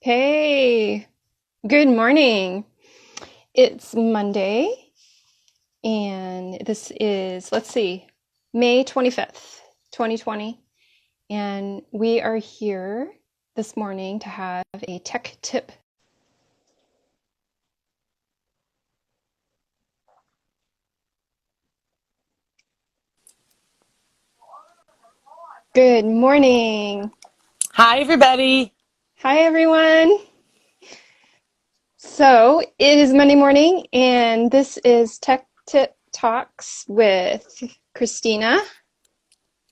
Hey, good morning. It's Monday, and this is, let's see, May 25th, 2020. And we are here this morning to have a tech tip. Good morning. Hi, everybody. Hi, everyone. So it is Monday morning, and this is Tech Tip Talks with Christina,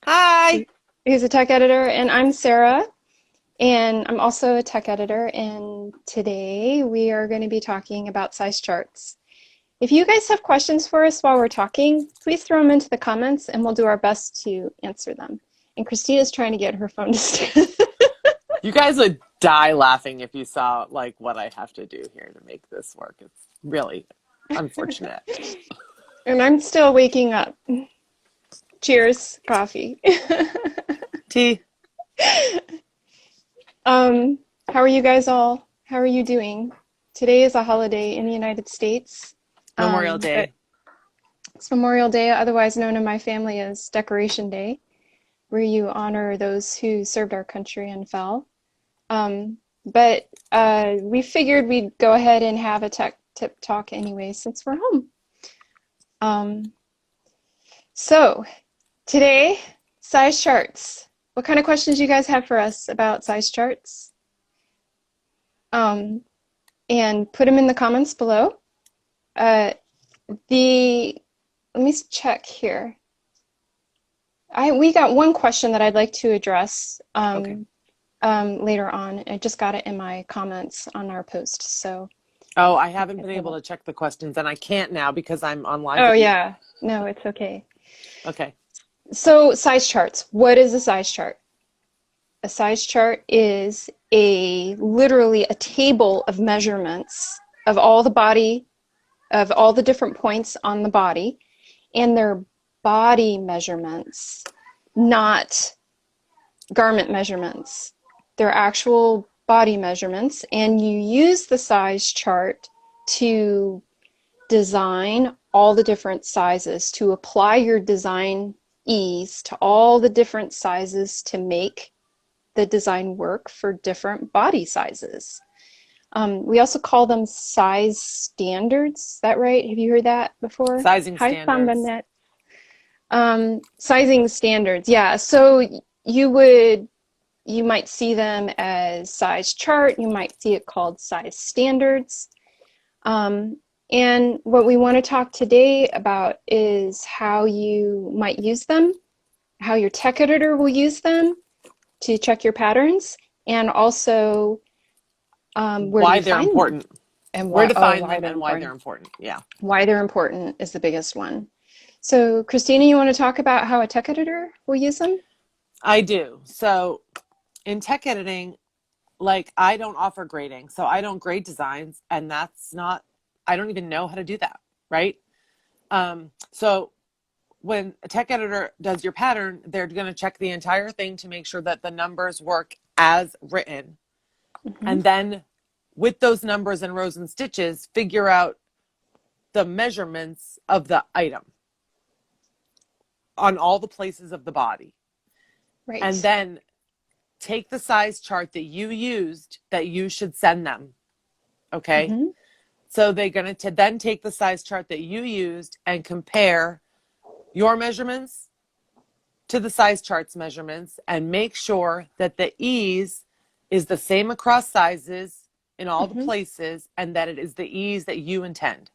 Hi. who's a tech editor, and I'm Sarah. And I'm also a tech editor, and today we are going to be talking about size charts. If you guys have questions for us while we're talking, please throw them into the comments and we'll do our best to answer them. And Christina's trying to get her phone to stand. You guys would die laughing if you saw like what I have to do here to make this work. It's really unfortunate. And I'm still waking up. Cheers, coffee. T. How are you guys all? How are you doing? Today is a holiday in the United States. Memorial But Day. it's Memorial Day, otherwise known in my family as Decoration Day, where you honor those who served our country and fell. But we figured we'd go ahead and have a tech tip talk anyway since we're home. Um, so today, size charts. What kind of questions you guys have for us about size charts? Um, and put them in the comments below. Uh, Let me check here. We got one question that I'd like to address Okay. later on. I just got it in my comments on our post. So, Oh, I haven't been able to check the questions and I can't now because I'm on live oh with you. yeah, no, it's okay. Okay. So, size charts. What is a size chart? A size chart is literally a table of measurements of all the body, of all the different points on the body, and their body measurements, not garment measurements. They're actual body measurements, and you use the size chart to design all the different sizes, to apply your design ease to all the different sizes to make the design work for different body sizes. We also call them size standards. Is that right? Have you heard that before? Sizing Hi, standards. Sambanet. Sizing standards. Yeah. So you would you might see them as size chart. You might see it called size standards. Um, and what we want to talk today about is how you might use them, how your tech editor will use them to check your patterns, and also where do Why you they're find them important. and Where why, to oh, find why them they're and why they're important. important. Yeah. Why they're important is the biggest one. So, Christina, you want to talk about how a tech editor will use them? I do. So in tech editing, like I don't offer grading. So I don't grade designs and I don't even know how to do that. Right. So when a tech editor does your pattern, they're going to check the entire thing to make sure that the numbers work as written. Mm-hmm. And then with those numbers and rows and stitches, figure out the measurements of the item on all the places of the body. And Right. then take the size chart that you used that you should send them. Okay. Mm-hmm. So they're going to then take the size chart that you used and compare your measurements to the size chart's measurements and make sure that the ease is the same across sizes in all the Mm-hmm. places and that it is the ease that you intend.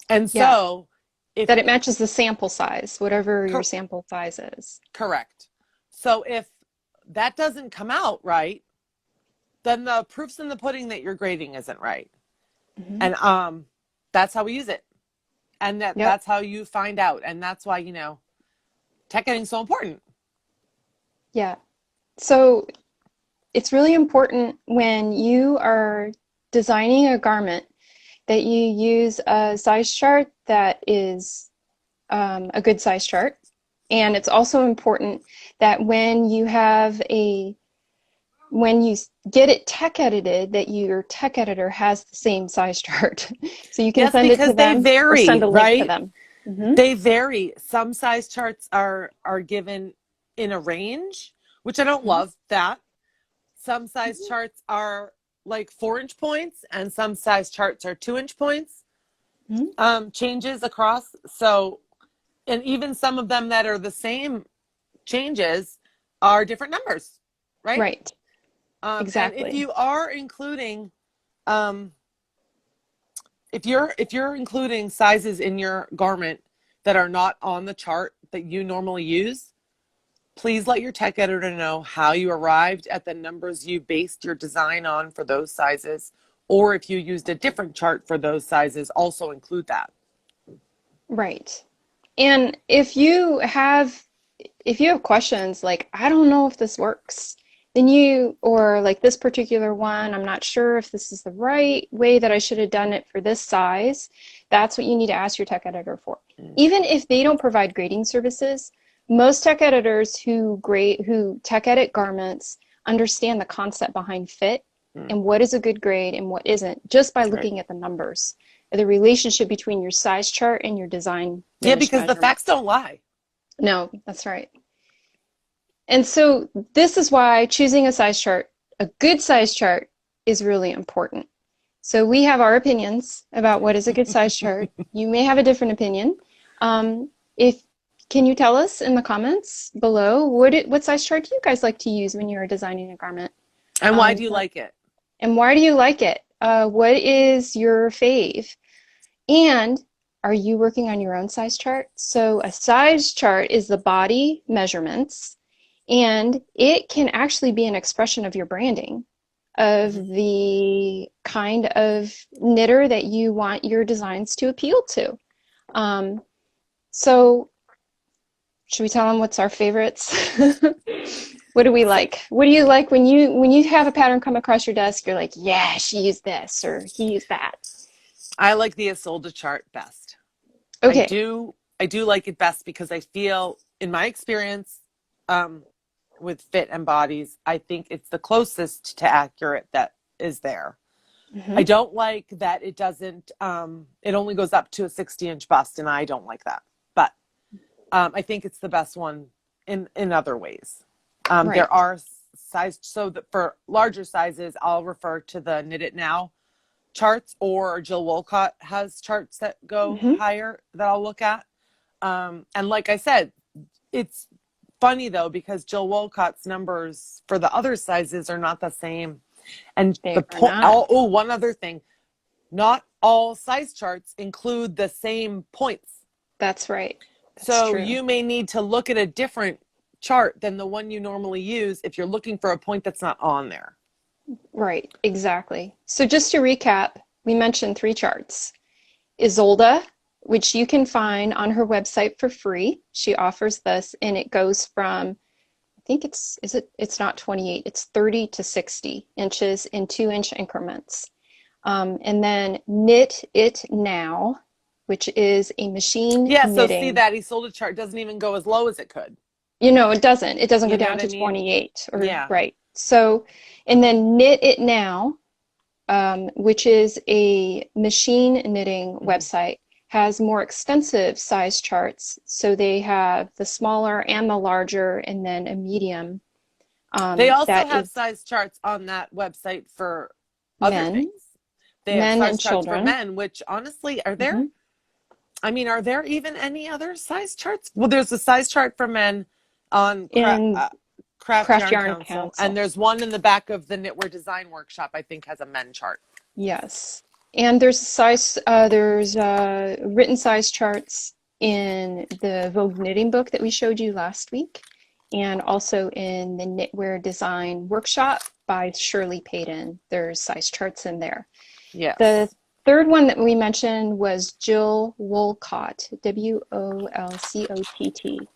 And Yeah. so if That it matches the sample size, whatever your cor- sample size is. correct. So if that doesn't come out right, then the proof's in the pudding that your grading isn't right. Mm-hmm. And that's how we use it. And Yep. that's how you find out. And that's why, tech editing is so important. Yeah. So it's really important when you are designing a garment that you use a size chart that is a good size chart. And it's also important that when you have when you get it tech edited, that your tech editor has the same size chart. So you can Yes, send it to because they them or send vary, a link to right? them. Hmm. They vary. Some size charts are given in a range, which I don't love that. Some size Hmm. charts are like 4-inch points, and some size charts are 2-inch points. Hmm. Changes across. So, and even some of them that are the same changes are different numbers, right? Right. And if Exactly. you are including, um, if you're including sizes in your garment that are not on the chart that you normally use, please let your tech editor know how you arrived at the numbers you based your design on for those sizes, or if you used a different chart for those sizes, also include that. Right. And if you have questions like, I don't know if this works, then or like this particular one, I'm not sure if this is the right way that I should have done it for this size, that's what you need to ask your tech editor for. Even if they don't provide grading services, most tech editors who tech edit garments understand the concept behind fit and what is a good grade and what isn't, just by Right. looking at the numbers, the relationship between your size chart and your design Yeah, finished because the facts measurements. don't lie. No, that's right. And so this is why choosing a good size chart, is really important. So we have our opinions about what is a good size chart. You may have a different opinion. If Can you tell us in the comments below what size chart do you guys like to use when you're designing a garment? And why do you What, like it? and why do you like it? What is your fave? And are you working on your own size chart? So a size chart is the body measurements, and it can actually be an expression of your branding, of Mhm. the kind of knitter that you want your designs to appeal to. Um, so should we tell them what's our favorites? What do we So like? What do you like when you have a pattern come across your desk? You're like, yeah, she used this or he used that. I like the Isolde chart best. I Okay. do I do like it best because I feel, in my experience, um, with fit and bodies, I think it's the closest to accurate that is there. I Hmm. don't like that it doesn't, it only goes up to a 60-inch bust, and I don't like that. But I think it's the best one in other ways. There Right. are size, so that for larger sizes, I'll refer to the Knit It Now charts, or Jill Wolcott has charts that go Hmm. higher that I'll look at. And like I said, it's funny though, because Jill Wolcott's numbers for the other sizes are not the same. And They the are point, not. oh, one other thing, not all size charts include the same points. That's right. That's So true. you may need to look at a different chart than the one you normally use if you're looking for a point that's not on there. Right. Exactly. So just to recap, we mentioned three charts. Isolda, which you can find on her website for free. She offers this, and it goes from, I think it's not 28, it's 30 to 60 inches in 2-inch increments. And then Knit It Now, which is a machine Yeah, so see, knitting. that Isolde chart doesn't even go as low as it could. It doesn't. It doesn't go You know down what I to mean? 28 or Yeah. right. So, and then Knit It Now, which is a machine knitting Mm-hmm. website, has more extensive size charts. So they have the smaller and the larger, and then a medium. They also That have is size charts on that website for other men, things. They have men size and charts for children. men, which honestly, Hmm. are there even any other size charts? Well, there's a size chart for men on In Craft Craft Yarn Yarn Council, and Council. there's one in the back of the Knitwear Design Workshop, I think, has a men chart. Yes. And there's written size charts in the Vogue knitting book that we showed you last week, and also in the Knitwear Design Workshop by Shirley Payton. There's size charts in there. The Yes. third one that we mentioned was Jill Wolcott, Wolcott. TT.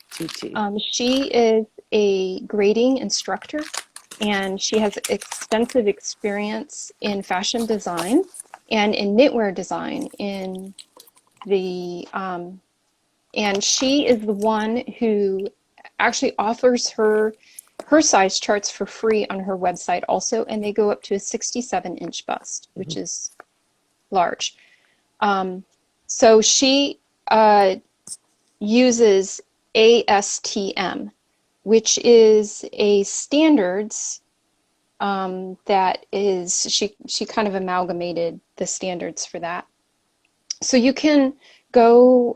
She is a grading instructor, and she has extensive experience in fashion design and in knitwear design. The and she is the one who actually offers her her size charts for free on her website also, and they go up to a 67-inch bust, which is large. So she uses ASTM, which is a standards that is, she kind of amalgamated the standards for that. So you can go,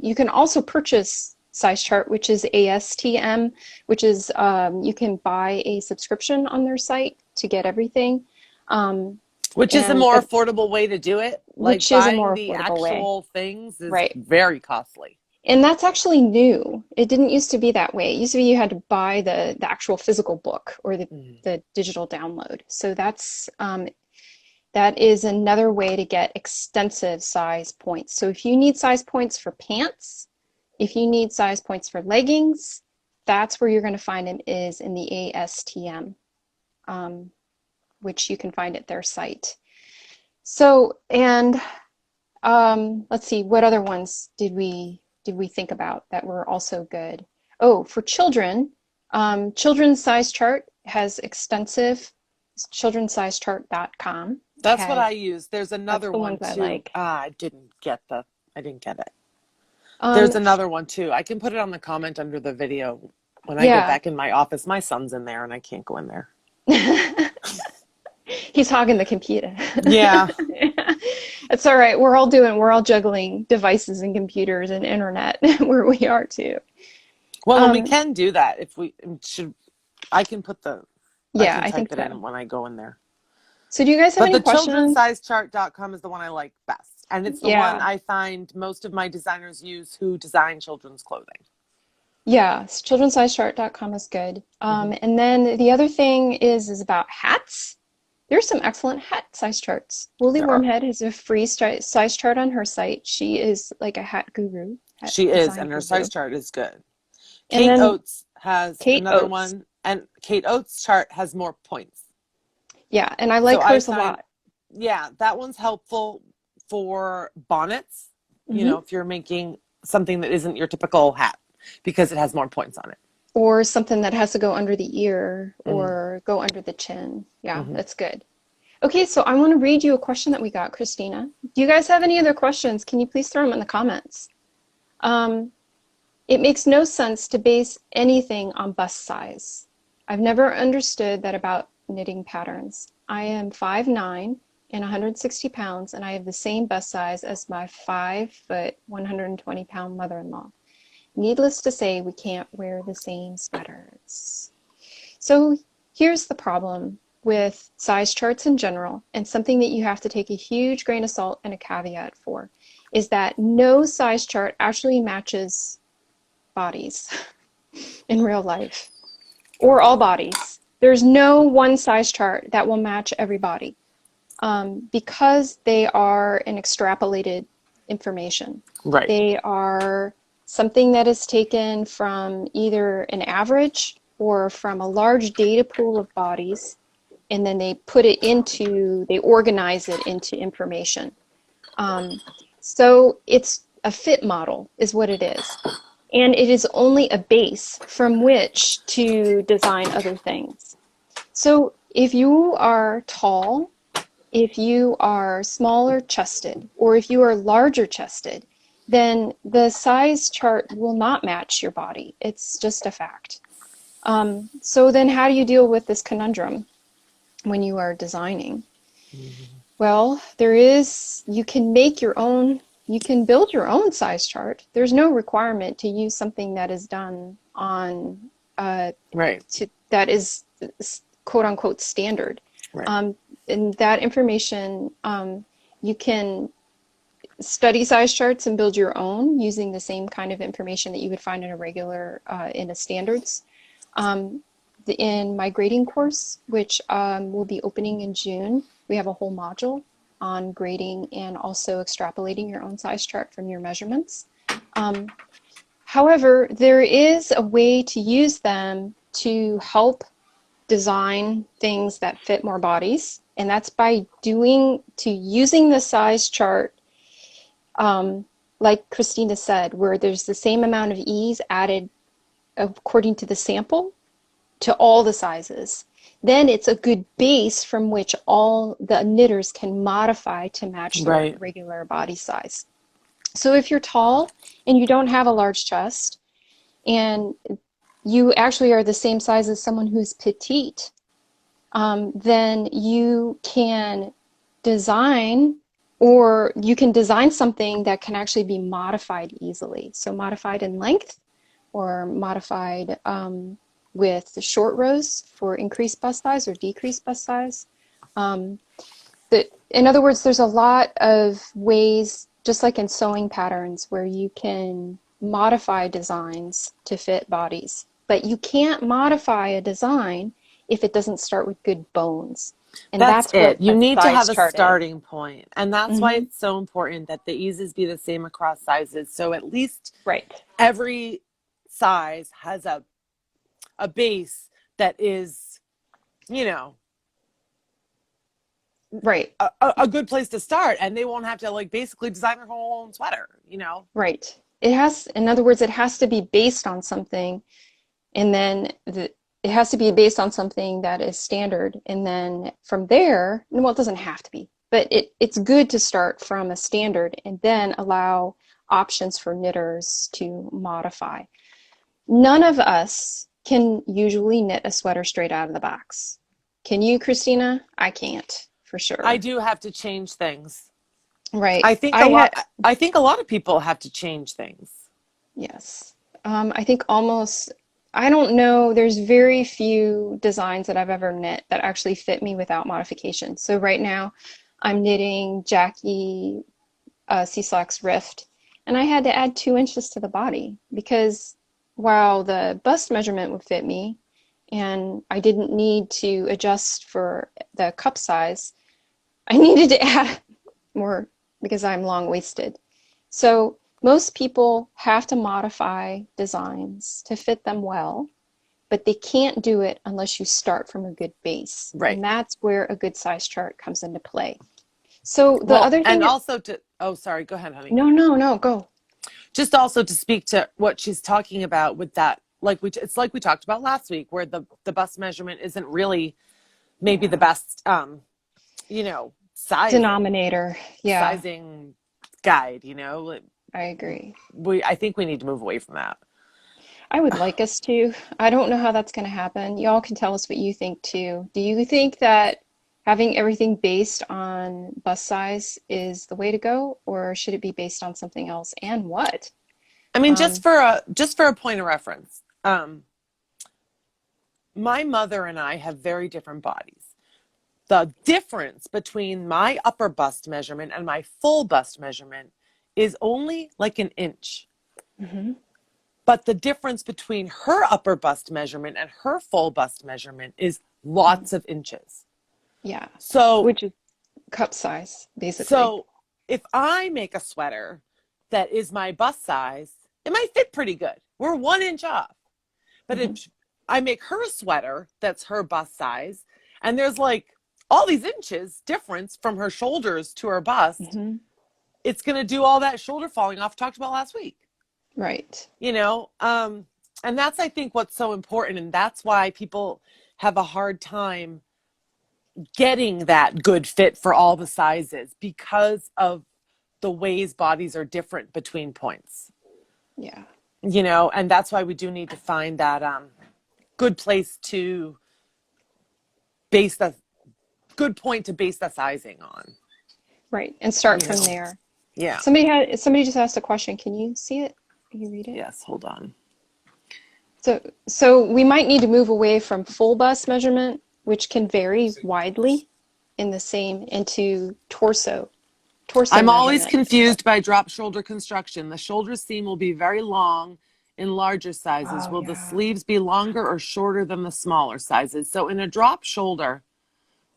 you can also purchase size chart, which is ASTM, which is, you can buy a subscription on their site to get everything. Which is a more affordable way to do it. Like which is a buying more the affordable way. actual things is Right. very costly. And that's actually new. It didn't used to be that way. It used to be you had to buy the actual physical book or the digital download. So that's that is another way to get extensive size points. So if you need size points for pants, if you need size points for leggings, that's where you're going to find them, is in the ASTM, which you can find at their site. So, and let's see, what other ones did we think about that were also good? Oh, for children, Children's Size Chart has extensive, children'ssizechart.com. That's what I use. There's another one too. I like. I didn't get it. There's another one too. I can put it on the comment under the video when I get back in my office. My son's in there and I can't go in there. He's hogging the computer. Yeah. It's all right. We're all juggling devices and computers and internet where we are too. Well, we can do that if we should. I can put the. I think it in when I go in there. So do you guys have any questions? But the children'ssizechart.com is the one I like best. And it's the one I find most of my designers use who design children's clothing. Yeah, children'ssizechart.com is good. And then the other thing is about hats. There's some excellent hat size charts. Woolly Wormhead has a free size chart on her site. She is like a hat guru. She is, and her size chart is good. Kate Oates has another one, and Kate Oates' chart has more points. Yeah, and I like hers a lot. Yeah, that one's helpful for bonnets, you know, if you're making something that isn't your typical hat, because it has more points on it. Or something that has to go under the ear or go under the chin. Yeah, that's good. Okay, so I want to read you a question that we got, Christina. Do you guys have any other questions? Can you please throw them in the comments? It makes no sense to base anything on bust size. I've never understood that about knitting patterns. I am 5'9" and 160 pounds, and I have the same bust size as my 5 foot, 120 pound mother-in-law. Needless to say, we can't wear the same sweaters. So here's the problem with size charts in general, and something that you have to take a huge grain of salt and a caveat for, is that no size chart actually matches bodies in real life, or all bodies. There's no one size chart that will match every body, because they are an extrapolated information. Right. They are something that is taken from either an average or from a large data pool of bodies, and then they organize it into information. So it's a fit model is what it is. And it is only a base from which to design other things. So if you are tall, if you are smaller chested, or if you are larger chested, then the size chart will not match your body. It's just a fact. So then how do you deal with this conundrum when you are designing? Well, you can build your own size chart. There's no requirement to use something that is done on, that is quote unquote standard. Right. And that information, you can study size charts and build your own using the same kind of information that you would find in a standards. In my grading course, which will be opening in June, we have a whole module on grading and also extrapolating your own size chart from your measurements. However, there is a way to use them to help design things that fit more bodies, and that's by using the size chart, like Christina said, where there's the same amount of ease added according to the sample, to all the sizes, then it's a good base from which all the knitters can modify to match their Right. regular body size. So if you're tall and you don't have a large chest and you actually are the same size as someone who's petite, then you can design or you can design something that can actually be modified easily. So modified in length or modified with the short rows for increased bust size or decreased bust size. Um, in other words, there's a lot of ways, just like in sewing patterns, where you can modify designs to fit bodies. But you can't modify a design if it doesn't start with good bones. And That's that's what it. You a need to have size a chart is. starting point. And that's why Hmm. it's so important that the eases be the same across sizes. So at least Right. every size has a base that is, you know, Right. a good place to start. And they won't have to like basically design their whole own sweater, you know? Right. It has, in other words, it has to be based on something, and then it has to be based on something that is standard. And then from there, well, it doesn't have to be, but it's good to start from a standard and then allow options for knitters to modify. None of us can usually knit a sweater straight out of the box. Can you, Christina? I can't, for I sure. do have to change things. Right. I think a I lot had, I think a lot of people have to change things. yes. I think almost, I don't know, there's very few designs that I've ever knit that actually fit me without modification. So right now I'm knitting Jackie Sea Slacks Rift, and I had to add 2 inches to the body because while the bust measurement would fit me and I didn't need to adjust for the cup size, I needed to add more because I'm long-waisted. So most people have to modify designs to fit them well, but they can't do it unless you start from a good base. Right. And that's where a good size chart comes into play. So the Well, other and thing, also to, oh, sorry, go ahead, honey. no, no, no, go. Just also to speak to what she's talking about with that, like it's like we talked about last week, where the bust measurement isn't really maybe the Yeah. best, you know, Denominator. Yeah, sizing guide. You know, I agree. I think we need to move away from that. I would like us to. I don't know how that's going to happen. Y'all can tell us what you think too. Do you think that having everything based on bust size is the way to go, or should it be based on something else and what? I mean, Um, just for a point of reference, my mother and I have very different bodies. The difference between my upper bust measurement and my full bust measurement is only like an inch. mhm. But the difference between her upper bust measurement and her full bust measurement is lots of inches. Yeah, So, which is cup size, basically. so if I make a sweater that is my bust size, it might fit pretty good. We're 1 inch off. But Hmm. if I make her a sweater that's her bust size, and there's like all these inches difference from her shoulders to her bust, Hmm. it's going to do all that shoulder falling off talked about last week. Right. You know, and that's, I think, what's so important. And that's why people have a hard time getting that good fit for all the sizes because of the ways bodies are different between points, Yeah. you know, and that's why we do need to find that good place to base the good point to base the sizing on, Right. And start you from know. there. Yeah. Somebody just asked a question. Can you see it? Can you read it? Yes, hold on. So we might need to move away from full bust measurement, which can vary widely in the same, into torso I'm always measurement. confused by drop shoulder construction. The shoulder seam will be very long in larger sizes. Oh Will the yeah. sleeves be longer or shorter than the smaller sizes? So in a drop shoulder,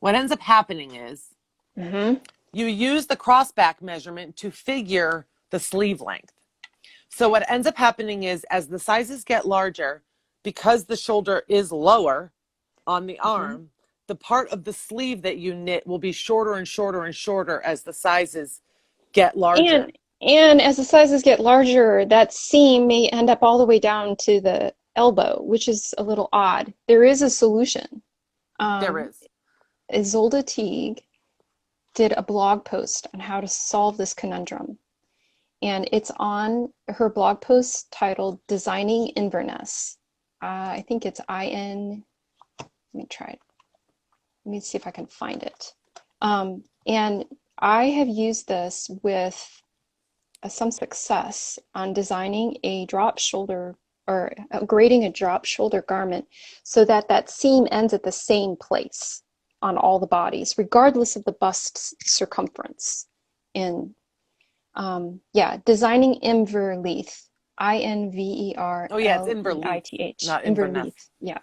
what ends up happening is Hmm. you use the crossback measurement to figure the sleeve length. So what ends up happening is as the sizes get larger, because the shoulder is lower on the Hmm. arm, the part of the sleeve that you knit will be shorter and shorter and shorter as the sizes get larger. And as the sizes get larger, that seam may end up all the way down to elbow, which is a little odd. There is a solution. There is. Isolde Teague did a blog post on how to solve this conundrum. And it's on her blog post titled Designing Inverness. I think it's IN, let me try it. Let me see if I can find it. And I have used this with some success on designing a drop shoulder or grading a drop shoulder garment so that that seam ends at the same place on all the bodies, regardless of the bust circumference. And yeah, designing Inverleith, Inverleith. Oh yeah, it's Inverleith, not Inverness. Yeah,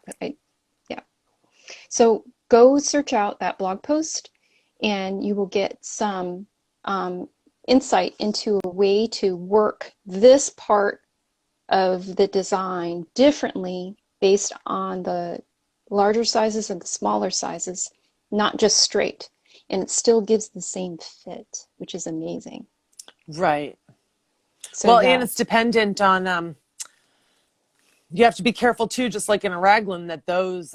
yeah. So go search out that blog post, and you will get some insight into a way to work this part of the design differently based on the larger sizes and the smaller sizes, not just straight. And it still gives the same fit, which is amazing. Right. So, Well, yeah. and it's dependent on, you have to be careful too, just like in a raglan, that those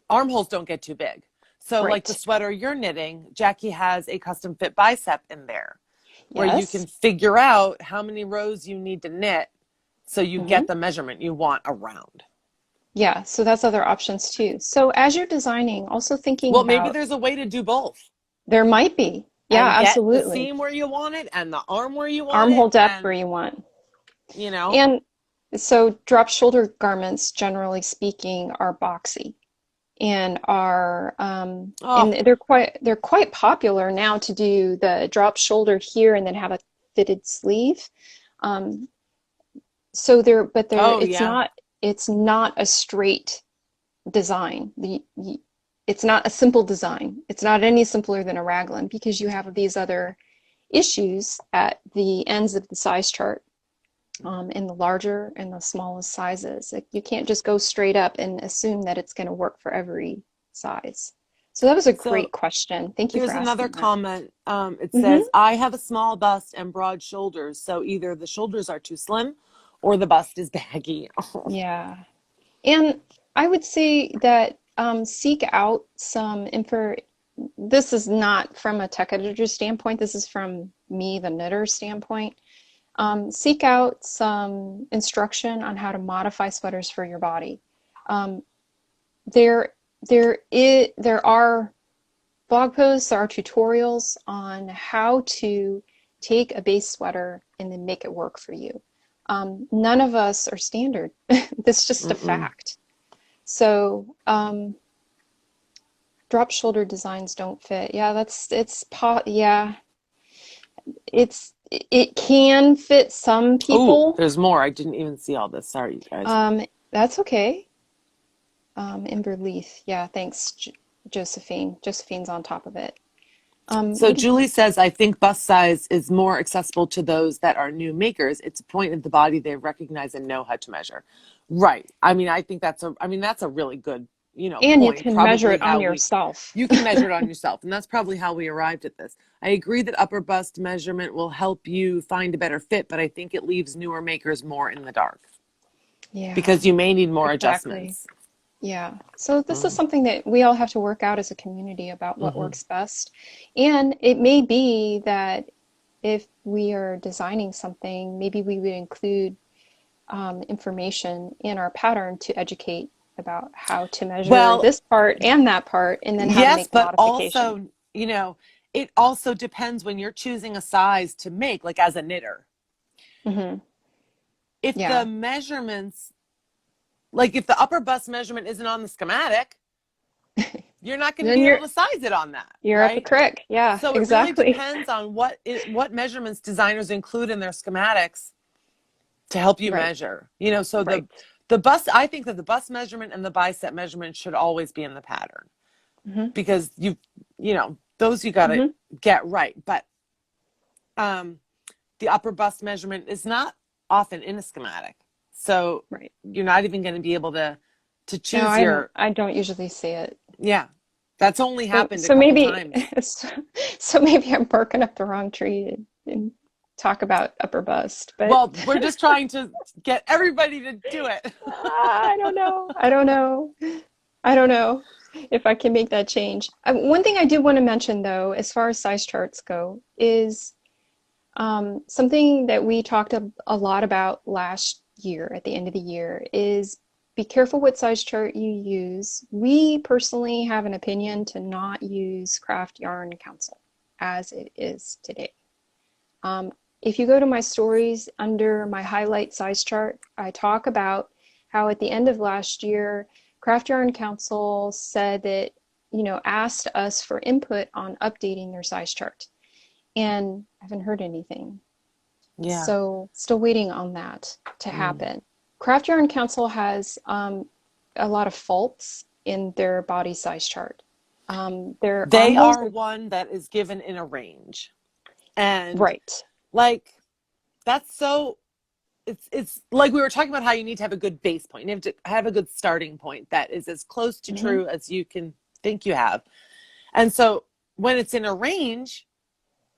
armholes don't get too big. So Right. like the sweater you're knitting, Jackie has a custom fit bicep in there where you Yes. can figure out how many rows you need to knit so you get the measurement you want around. Yeah, so that's other options too. So as you're designing, also thinking Well, about, maybe there's a way to do both. there might be. Yeah, And get the absolutely. seam where you want it and the arm where you want Armhole it. depth And, where you want. you know, And so drop shoulder garments, generally speaking, are boxy and are and they're quite popular now to do the drop shoulder here and then have a fitted sleeve. So it's not a straight design. It's not a simple design. It's not any simpler than a raglan because you have these other issues at the ends of the size chart, in the larger and the smallest sizes. You can't just go straight up and assume that it's going to work for every size. So that was a great question. Thank you for asking. Here's another that. comment. It says, I have a small bust and broad shoulders, so either the shoulders are too slim or the bust is baggy. Yeah. And I would say that seek out some info. This is not from a tech editor standpoint. This is from me, the knitter standpoint. Seek out some instruction on how to modify sweaters for your body. There are blog posts, there are tutorials on how to take a base sweater and then make it work for you. None of us are standard. That's just a fact. So drop shoulder designs don't fit. Yeah, it can fit some people. Ooh, there's more. I didn't even see all this. Sorry, you guys. That's okay. Inverleith. Yeah, thanks, Josephine. Josephine's on top of it. So Julie says, I think bust size is more accessible to those that are new makers. It's a point of the body they recognize and know how to measure. Right. I mean, I think that's a really good, and point. you can measure it on yourself. You can measure it on yourself. And that's probably how we arrived at this. I agree that upper bust measurement will help you find a better fit, but I think it leaves newer makers more in the dark. Yeah. Because you may need more adjustments. Yeah. So this is something that we all have to work out as a community about what works best. And it may be that if we are designing something, maybe we would include information in our pattern to educate about how to measure this part and that part, and then how to make the modification. Also, it also depends when you're choosing a size to make, like as a knitter. If the measurements, like if the upper bust measurement isn't on the schematic, you're not going to be able to size it on that. You're right? at the crick. Yeah, so exactly. It really depends on what measurements designers include in their schematics to help you measure. So the bust, I think that the bust measurement and the bicep measurement should always be in the pattern because those you got to get right. But the upper bust measurement is not often in a schematic. So you're not even going to be able to choose I don't usually see it. Yeah. That's only happened a couple times. So maybe I'm barking up the wrong tree and talk about upper bust, but Well, we're just trying to get everybody to do it. I don't know. I don't know. I don't know if I can make that change. One thing I do want to mention, though, as far as size charts go, is something that we talked a lot about last year at the end of the year is be careful what size chart you use. We personally have an opinion to not use Craft Yarn Council as it is today. If you go to my stories under my highlight size chart, I talk about how at the end of last year, Craft Yarn Council said that, asked us for input on updating their size chart. And I haven't heard anything. Yeah. So still waiting on that to happen. Craft Yarn Council has a lot of faults in their body size chart. Their They armholes are one that is given in a range. And right. like that's so it's like we were talking about how you need to have a good base point. You have to have a good starting point that is as close to true as you can think you have. And so when it's in a range,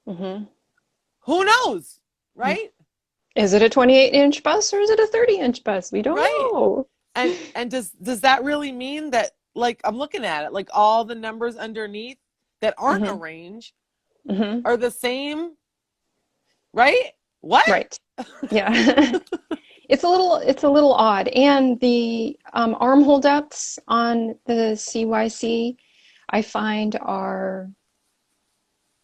who knows, right? Is it a 28-inch bus or is it a 30-inch bus? We don't Right. know. And does that really mean that, like, I'm looking at it, like all the numbers underneath that aren't a range are the same, right? What? Right. Yeah. It's a little odd. And the armhole depths on the CYC I find are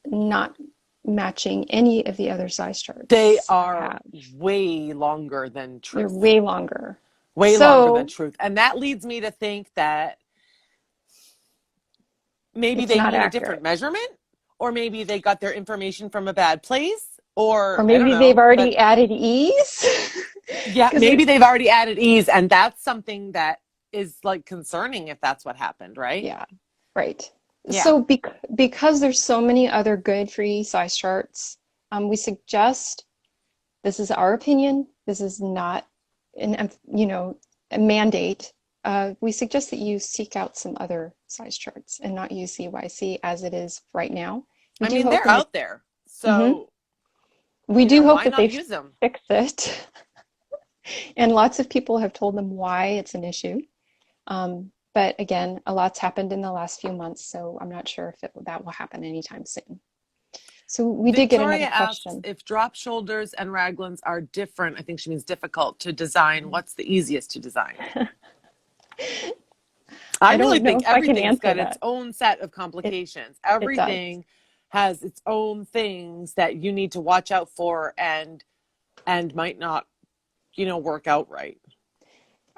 not matching any of the other size charts They I are have. way longer than They're truth. way longer. Way longer than So truth. And that leads me to think that maybe it's they not need a accurate. different measurement, or maybe they got their information from a bad place, or Or I don't maybe they've know. But already added ease. yeah, Because maybe they've already added ease, and that's something that is like concerning if that's what happened, right? yeah, right. Yeah. So because there's so many other good free size charts, we suggest, this is our opinion, this is not a mandate. We suggest that you seek out some other size charts and not use CYC as it is right now. We I do mean, hope they're in the out there. Mhm. So, We do hope why that not they use them? fix it. And lots of people have told them why it's an issue. But again, a lot's happened in the last few months, so I'm not sure if that will happen anytime soon. So we did get another Victoria asks question. if drop shoulders and raglans are different. I think she means difficult to design. What's the easiest to design? I I really don't know think if I can everything's answer got its that. own set of It complications. it does. Everything has its own things that you need to watch out for and might not, work out right.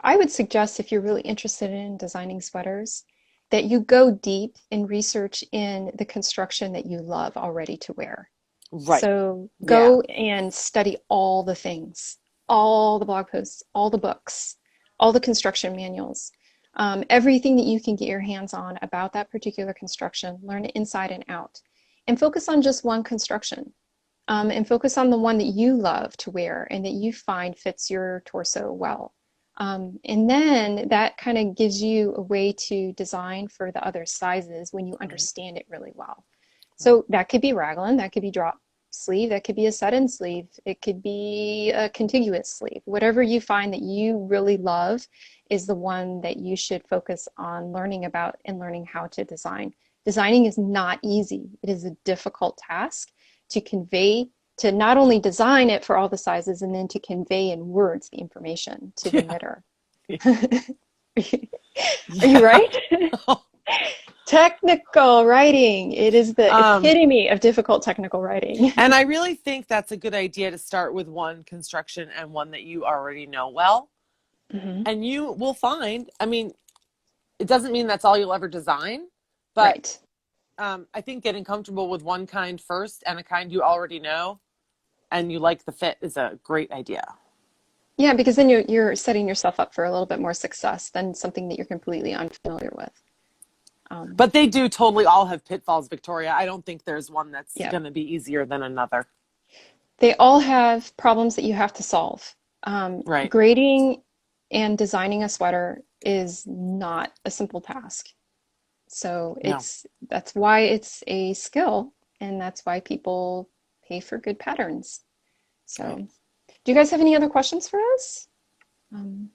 I would suggest if you're really interested in designing sweaters, that you go deep in research in the construction that you love already to wear. Right. So Yeah. go and study all the things, all the blog posts, all the books, all the construction manuals, everything that you can get your hands on about that particular construction, learn it inside and out, and focus on just one construction. And focus on the one that you love to wear and that you find fits your torso well. And then that kind of gives you a way to design for the other sizes when you Right. understand it really well. Right. So that could be raglan, that could be drop sleeve, that could be a set-in sleeve, it could be a contiguous sleeve. Whatever you find that you really love is the one that you should focus on learning about and learning how to design. Designing is not easy. It is a difficult task to convey, to not only design it for all the sizes and then to convey in words the information to the Yeah. knitter. Are you Yeah. right? Technical writing. It is the epitome of difficult technical writing. And I really think that's a good idea to start with one construction and one that you already know well. Mm-hmm. And you will find, I mean, it doesn't mean that's all you'll ever design, but Right. I think getting comfortable with one kind first and a kind you already know and you like the fit is a great idea. Yeah, because then you're setting yourself up for a little bit more success than something that you're completely unfamiliar with. But they do totally all have pitfalls, Victoria. I don't think there's one that's Yeah. going to be easier than another. They all have problems that you have to solve. Right. Grading and designing a sweater is not a simple task. So No. that's why it's a skill, and that's why people pay for good patterns. So, Right. do you guys have any other questions for us? Um,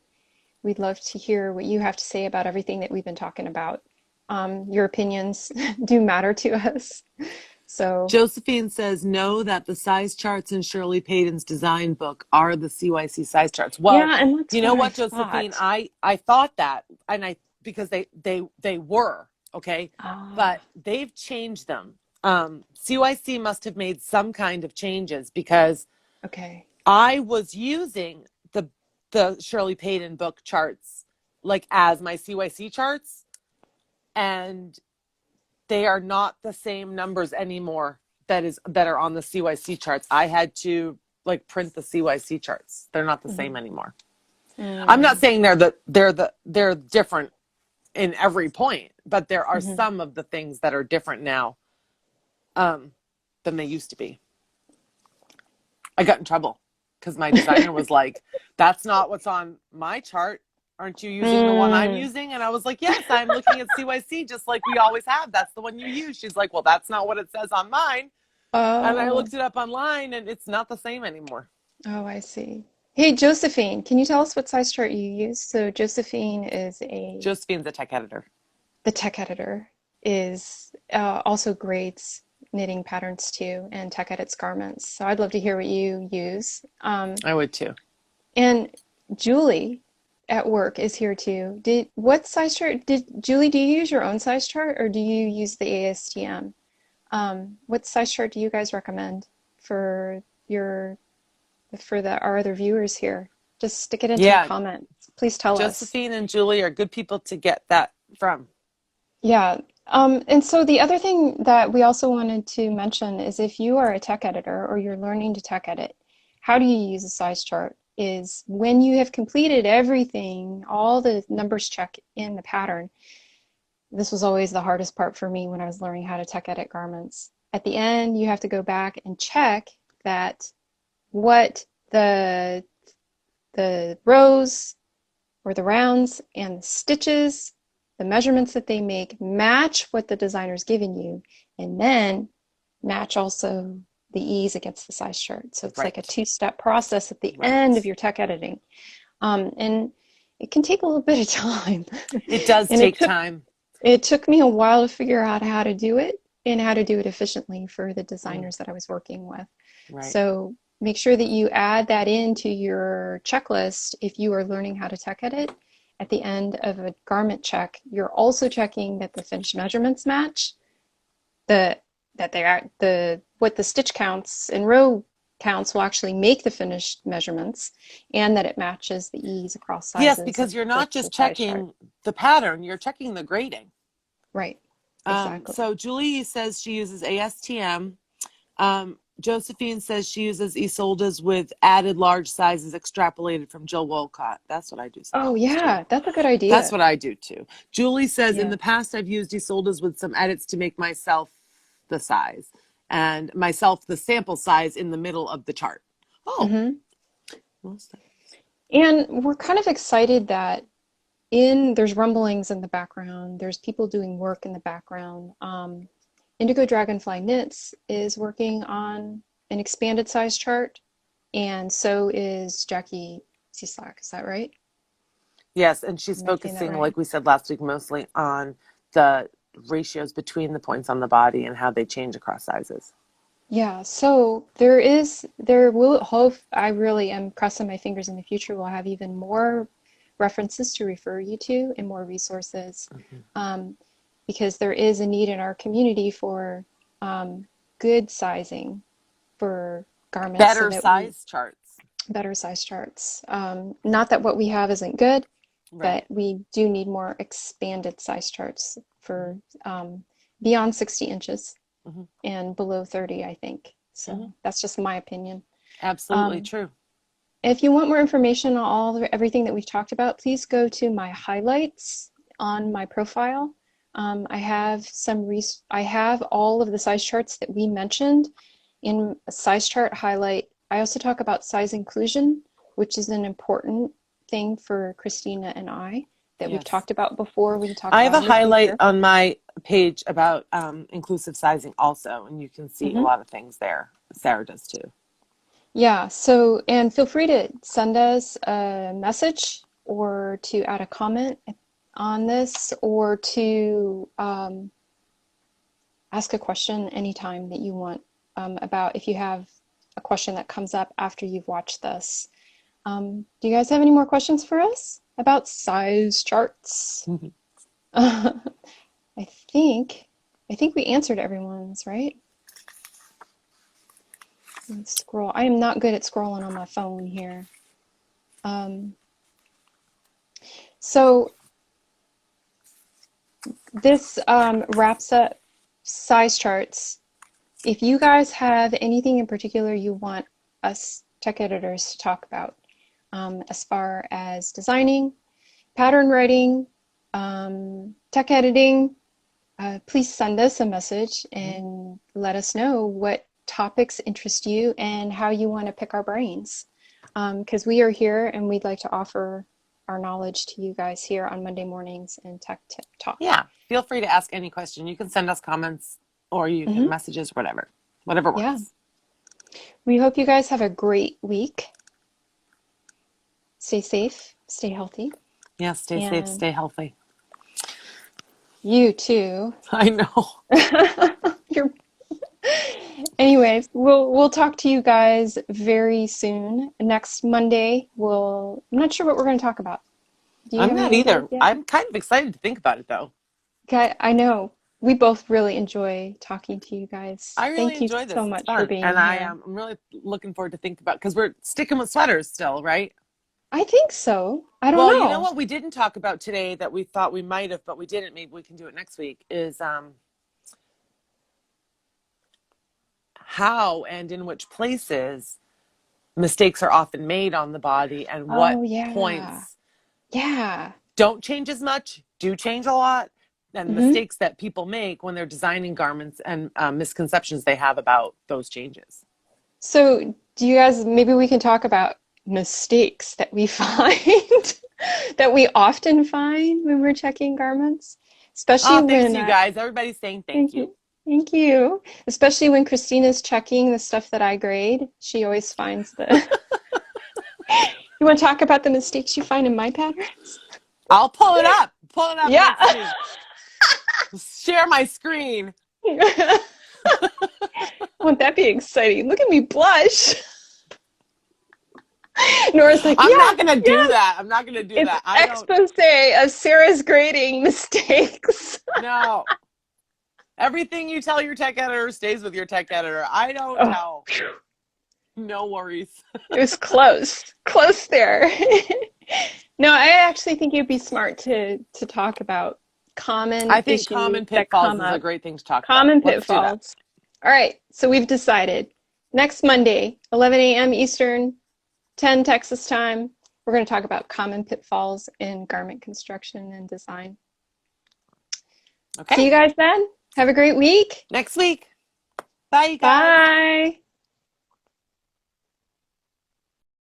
we'd love to hear what you have to say about everything that we've been talking about. Your opinions do matter to us. So, Josephine says, know that the size charts in Shirley Payton's design book are the CYC size charts. Well, yeah, and that's you what know I what, Josephine? thought. I thought that, and because they were, okay, but Ah, they've changed them. CYC must have made some kind of changes because okay. I was using the Shirley Payton book charts like as my CYC charts, and they are not the same numbers anymore that are on the CYC charts. I had to like print the CYC charts. They're not the same Mhm. anymore. I'm not Mm, saying they're different in every point, but there are mhm. some of the things that are different now than they used to be. I got in trouble because my designer was like, "That's not what's on my chart. Aren't you using the one I'm Mm. using?" And I was like, "Yes, I'm looking at CYC just like we always have. That's the one you use." She's like, "Well, that's not what it says on mine." And I Oh, looked it up online and it's not the same anymore. oh, I see. Hey, Josephine, can you tell us what size chart you use? So Josephine is Josephine's a tech editor. the tech editor, is also grades knitting patterns too, and tech edits garments. So I'd love to hear what you use. I would too. And Julie at work is here too. What size chart Julie, do you use your own size chart or do you use the ASTM? What size chart do you guys recommend for your our other viewers here? Just stick it into the Yeah, comments. Please tell us. Josephine and Julie are good people to get that from. Yeah. And so the other thing that we also wanted to mention is if you are a tech editor or you're learning to tech edit, how do you use a size chart? Is when you have completed everything, all the numbers check in the pattern. This was always the hardest part for me when I was learning how to tech edit garments. At the end, you have to go back and check that what the rows or the rounds and the stitches, the measurements that they make match what the designer's given you, and then match also the ease against the size chart. So it's like a Right. two-step process at the end of Right. your tech editing. And it can take a little bit of time. It does And take time. it took me a while to figure out how to do it and how to do it efficiently for the Mm, designers that I was working with. right. So make sure that you add that into your checklist if you are learning how to tech edit. At the end of a garment check, you're also checking that the finished measurements match, the that they are the what the stitch counts and row counts will actually make the finished measurements, and that it matches the ease across Yes, sizes because you're with not the just size chart. checking the pattern, you're checking the grading. Right. Exactly. So Julie says she uses ASTM. Josephine says she uses Isolde's with added large sizes extrapolated from Jill Wolcott. That's what I do Oh sometimes too. yeah, that's a good That's idea. what I do too. Julie says in Yeah. the past I've used Isolde's with some edits to make myself the size and myself the sample size in the middle of the chart. Oh, Hmm. what's that? And we're kind of excited that there's rumblings in the background. There's people doing work in the background. Indigo Dragonfly Knits is working on an expanded size chart, and so is Jackie Cieslak. Is that right? Yes, and she's Am I saying that focusing, right? like we said last week, mostly on the ratios between the points on the body and how they change across sizes. Yeah, so there will hope, I really am crossing my fingers in the future we'll have even more references to refer you to and more resources, Mhm. um, because there is a need in our community for good sizing for garments so Better that we size charts. better size charts. Not that what we have isn't good, Right. but we do need more expanded size charts for beyond 60 inches Hmm. and below 30, I think. Hmm. So that's just my opinion. Absolutely Um, true. if you want more information on everything that we've talked about, please go to my highlights on my profile. I have all of the size charts that we mentioned in a size chart highlight. I also talk about size inclusion, which is an important thing for Christina and I that we've Yes. talked about before. We can talk I have about a in the highlight future. on my page about inclusive sizing also, and you can see a Mhm. lot of things there. Sarah does too. Yeah, so, and feel free to send us a message or to add a comment on this or to ask a question anytime that you want about if you have a question that comes up after you've watched this. Do you guys have any more questions for us about size charts? I think I think we answered everyone's, right? Let's scroll. I am not good at scrolling on my phone here. Um, so this wraps up size charts. If you guys have anything in particular you want us tech editors to talk about, as far as designing, pattern writing, tech editing, please send us a message and let us know what topics interest you and how you want to pick our brains. Because we are here and we'd like to offer our knowledge to you guys here on Monday mornings in Tech Tip Talk. Yeah, feel free to ask any question. You can send us comments or you can messages, whatever works. Yeah. We hope you guys have a great week. Stay safe, stay healthy. Yeah, stay safe, stay healthy. You too. I know. You're... Anyways, we'll talk to you guys very soon. Next Monday, I'm not sure what we're going to talk about. Do you I'm have not any either. ideas yet? I'm kind of excited to think about it though. Okay, I know. We both really enjoy talking to you guys. I really Thank you enjoy this. so It's much fun. for being and here. I'm really looking forward to think about because we're sticking with sweaters still, right? I think so. I don't Well, know. you know what we didn't talk about today that we thought we might have, but we didn't. Maybe we can do it next week. Is how and in which places mistakes are often made on the body and what Oh, yeah. points Yeah. don't change as much, do change a lot, and hmm mistakes that people make when they're designing garments and misconceptions they have about those changes. So, do you guys, maybe we can talk about mistakes that we find, that we often find when we're checking garments, especially Oh, thanks when, to you guys. Everybody's saying thank thank you. you. Thank you. Especially when Christina's checking the stuff that I grade. She always finds the. You want to talk about the mistakes you find in my patterns? I'll pull it up. Pull it up Yeah. next week. Share my screen. Won't that be exciting? Look at me blush. Nora's like, I'm yeah, not gonna do yeah. that. I'm not gonna do It's that. I don't. expose of Sarah's grading mistakes. No. Everything you tell your tech editor stays with your tech editor. I don't Oh, tell. No worries. it was close there. No, I actually think it'd be smart to talk about common I think issues common that pitfalls come is a up, great thing to talk about. common Let's do that. pitfalls. All right, so we've decided next Monday, 11 a.m. Eastern, 10 Texas time, we're going to talk about common pitfalls in garment construction and design. Okay. See you guys then. Have a great week. Next week. Bye, you guys. Bye.